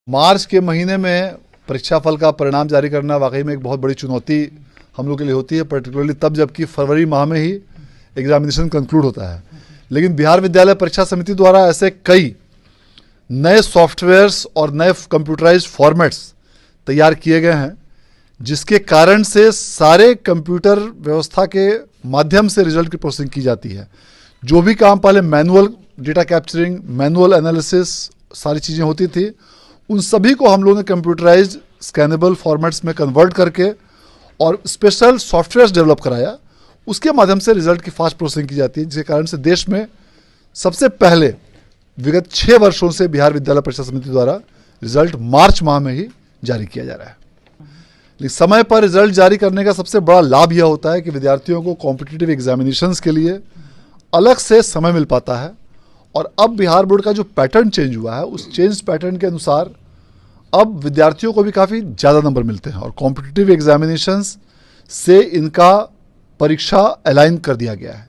मार्च के महीने में परीक्षा फल का परिणाम जारी करना वाकई में एक बहुत बड़ी चुनौती हम लोग के लिए होती है, पर्टिकुलरली तब जबकि फरवरी माह में ही एग्जामिनेशन कंक्लूड होता है। लेकिन बिहार विद्यालय परीक्षा समिति द्वारा ऐसे कई नए सॉफ्टवेयर्स और नए कंप्यूटराइज्ड फॉर्मेट्स तैयार किए गए हैं, जिसके कारण से सारे कंप्यूटर व्यवस्था के माध्यम से रिजल्ट की प्रोसेसिंग की जाती है। जो भी काम पहले manual data capturing, manual analysis सारी चीज़ें होती थी, उन सभी को हम लोगों ने कंप्यूटराइज्ड स्कैनेबल फॉर्मेट्स में कन्वर्ट करके और स्पेशल सॉफ्टवेयर्स डेवलप कराया। उसके माध्यम से रिजल्ट की फास्ट प्रोसेसिंग की जाती है, जिसके कारण से देश में सबसे पहले विगत 6 वर्षों से बिहार विद्यालय परीक्षा समिति द्वारा रिजल्ट मार्च माह में ही जारी किया जा रहा है। लेकिन समय पर रिजल्ट जारी करने का सबसे बड़ा लाभ यह होता है कि विद्यार्थियों को कॉम्पिटिटिव एग्जामिनेशंस के लिए अलग से समय मिल पाता है। और अब बिहार बोर्ड का जो पैटर्न चेंज हुआ है, उस चेंज पैटर्न के अनुसार अब विद्यार्थियों को भी काफ़ी ज़्यादा नंबर मिलते हैं और कॉम्पिटिटिव एग्जामिनेशंस से इनका परीक्षा अलाइन कर दिया गया है।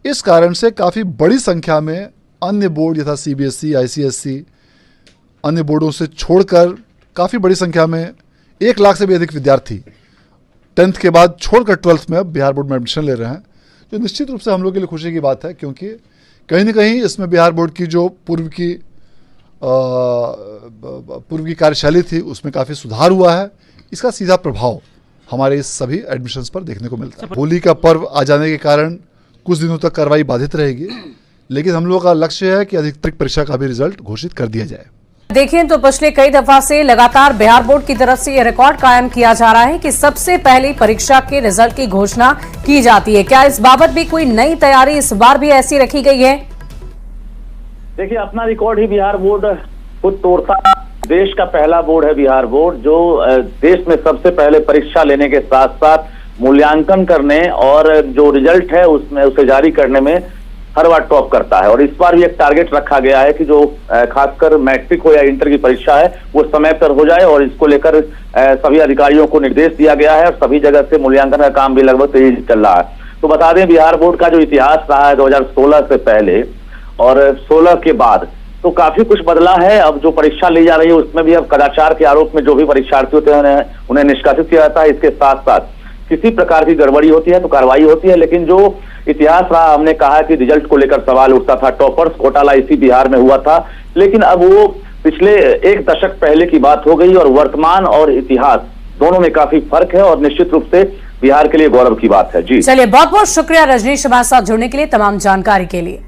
इस कारण से काफ़ी बड़ी संख्या में अन्य बोर्ड यथा CBSE, ICSE, अन्य बोर्डों से छोड़कर काफ़ी बड़ी संख्या में 1 लाख से भी अधिक विद्यार्थी 10th के बाद छोड़कर 12th में अब बिहार बोर्ड में एडमिशन ले रहे हैं, जो निश्चित रूप से हम लोग के लिए खुशी की बात है, क्योंकि कहीं ना कहीं इसमें बिहार बोर्ड की जो पूर्व की कार्यशैली थी उसमें काफ़ी सुधार हुआ है। इसका सीधा प्रभाव हमारे इस सभी एडमिशन्स पर देखने को मिलता है। होली का पर्व आ जाने के कारण कुछ दिनों तक कार्रवाई बाधित रहेगी, लेकिन हम लोगों का लक्ष्य है कि अधिकतर परीक्षा का भी रिजल्ट घोषित कर दिया जाए। देखें तो पिछले कई दफा से लगातार बिहार बोर्ड की तरफ से यह रिकॉर्ड कायम किया जा रहा है कि सबसे पहले परीक्षा के रिजल्ट की घोषणा की जाती है। क्या इस बाबत भी कोई नई तैयारी इस बार भी ऐसी रखी गई है? देखिए, अपना रिकॉर्ड ही बिहार बोर्ड खुद तोड़ता। देश का पहला बोर्ड है बिहार बोर्ड, जो देश में सबसे पहले परीक्षा लेने के साथ साथ मूल्यांकन करने और जो रिजल्ट है उसमें उसे जारी करने में हर बार टॉप करता है। और इस बार भी एक टारगेट रखा गया है कि जो खासकर मैट्रिक हो या इंटर की परीक्षा है वो समय पर हो जाए, और इसको लेकर सभी अधिकारियों को निर्देश दिया गया है और सभी जगह से मूल्यांकन का काम भी लगभग तेजी चल रहा है। तो बता दें, बिहार बोर्ड का जो इतिहास रहा है 2016 से पहले और 16 के बाद, तो काफी कुछ बदला है। अब जो परीक्षा ली जा रही है उसमें भी अब कदाचार के आरोप में जो भी परीक्षार्थी होते हैं उन्हें निष्कासित किया जाता है। इसके साथ साथ किसी प्रकार की गड़बड़ी होती है तो कार्रवाई होती है। लेकिन जो इतिहास रहा, हमने कहा कि रिजल्ट को लेकर सवाल उठता था, टॉपर्स घोटाला इसी बिहार में हुआ था, लेकिन अब वो पिछले 1 दशक पहले की बात हो गई और वर्तमान और इतिहास दोनों में काफी फर्क है और निश्चित रूप से बिहार के लिए गौरव की बात है। जी चलिए, बहुत बहुत शुक्रिया रजनीश, हमारे साथ जुड़ने के लिए, तमाम जानकारी के लिए।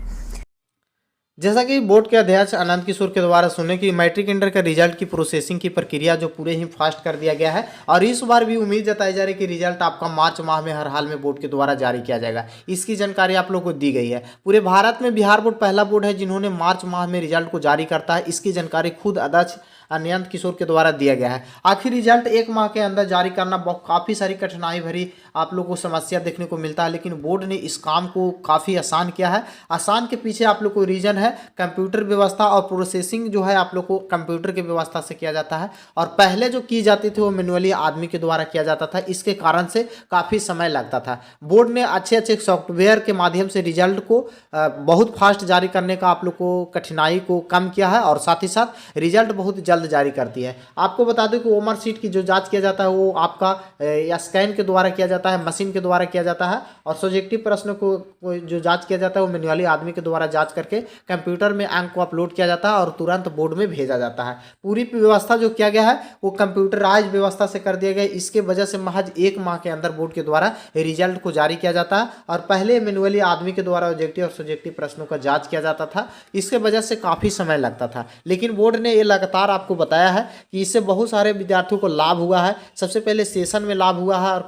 जैसा कि बोर्ड के अध्यक्ष आनंद किशोर के द्वारा सुने कि मैट्रिक इंटर का रिजल्ट की प्रोसेसिंग की प्रक्रिया जो पूरे ही फास्ट कर दिया गया है, और इस बार भी उम्मीद जताई जा रही है कि रिजल्ट आपका मार्च माह में हर हाल में बोर्ड के द्वारा जारी किया जाएगा। इसकी जानकारी आप लोग को दी गई है। पूरे भारत में बिहार बोर्ड पहला बोर्ड है जिन्होंने मार्च माह में रिजल्ट को जारी करता है। इसकी जानकारी खुद अध्यक्ष आनंद किशोर के द्वारा दिया गया है। आखिर रिजल्ट 1 माह के अंदर जारी करना काफ़ी सारी कठिनाई भरी आप लोग को समस्या देखने को मिलता है, लेकिन बोर्ड ने इस काम को काफ़ी आसान किया है। आसान के पीछे आप लोग को रीजन है कंप्यूटर व्यवस्था और प्रोसेसिंग जो है आप लोग को कंप्यूटर की व्यवस्था से किया जाता है, और पहले जो की जाती थी वो मैनुअली आदमी के द्वारा किया जाता था। इसके कारण से काफ़ी समय लगता था। बोर्ड ने अच्छे सॉफ्टवेयर के माध्यम से रिजल्ट को बहुत फास्ट जारी करने का आप लोग को कठिनाई को कम किया है, और साथ ही साथ रिजल्ट बहुत जल्द जारी करती है। आपको बता दें कि ओमर सीट की जो जांच किया जाता है वो आपका या स्कैन के द्वारा किया जाता है, मशीन के द्वारा किया जाता है, और सब्जेक्टिव प्रश्नों को जो जांच किया जाता है वो मैन्युअली आदमी के द्वारा जांच करके कंप्यूटर में अंक को अपलोड किया जाता है और तुरंत बोर्ड में भेजा जाता है। पूरी व्यवस्था जो किया गया है वो कंप्यूटराइज व्यवस्था से कर दिया गया। इसके वजह से महज 1 माह के अंदर बोर्ड के द्वारा रिजल्ट को जारी किया जाता है, और पहले मैन्युअली आदमी के द्वारा ऑब्जेक्टिव और सब्जेक्टिव प्रश्नों का जांच किया जाता था। इसके वजह से काफ़ी समय लगता था, लेकिन बोर्ड ने ये लगातार आपको बताया है कि इससे बहुत सारे विद्यार्थियों को लाभ हुआ है। सबसे पहले सेशन में लाभ हुआ है और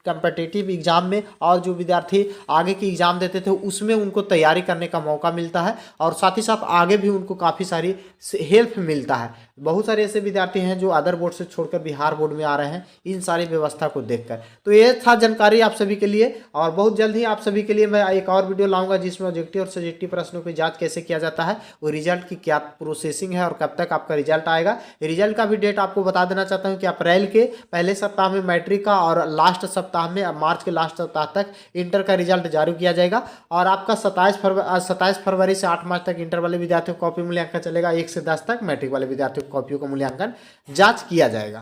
कॉम्पिटिटिव एग्जाम में, और जो विद्यार्थी आगे की एग्जाम देते थे उसमें उनको तैयारी करने का मौका मिलता है, और साथ ही साथ आगे भी उनको काफ़ी सारी हेल्प मिलता है। बहुत सारे ऐसे विद्यार्थी हैं जो अदर बोर्ड से छोड़कर बिहार बोर्ड में आ रहे हैं इन सारी व्यवस्था को देखकर। तो ये था जानकारी आप सभी के लिए, और बहुत जल्द ही आप सभी के लिए मैं एक और वीडियो लाऊंगा जिसमें ऑब्जेक्टिव और सब्जेक्टिव प्रश्नों की जांच कैसे किया जाता है, वो रिजल्ट की क्या प्रोसेसिंग है और कब तक आपका रिजल्ट आएगा। रिजल्ट का भी डेट आपको बता देना चाहता हूँ कि अप्रैल के पहले सप्ताह में मैट्रिक का और लास्ट सप्ताह में मार्च के लास्ट सप्ताह तक इंटर का रिजल्ट जारी किया जाएगा, और आपका 27 फरवरी से 8 5 तक इंटर वाले विद्यार्थियों का कॉपी मूल्यांकन चलेगा, 1 से 10 तक मैट्रिक वाले विद्यार्थियों की कॉपियों का मूल्यांकन जांच किया जाएगा।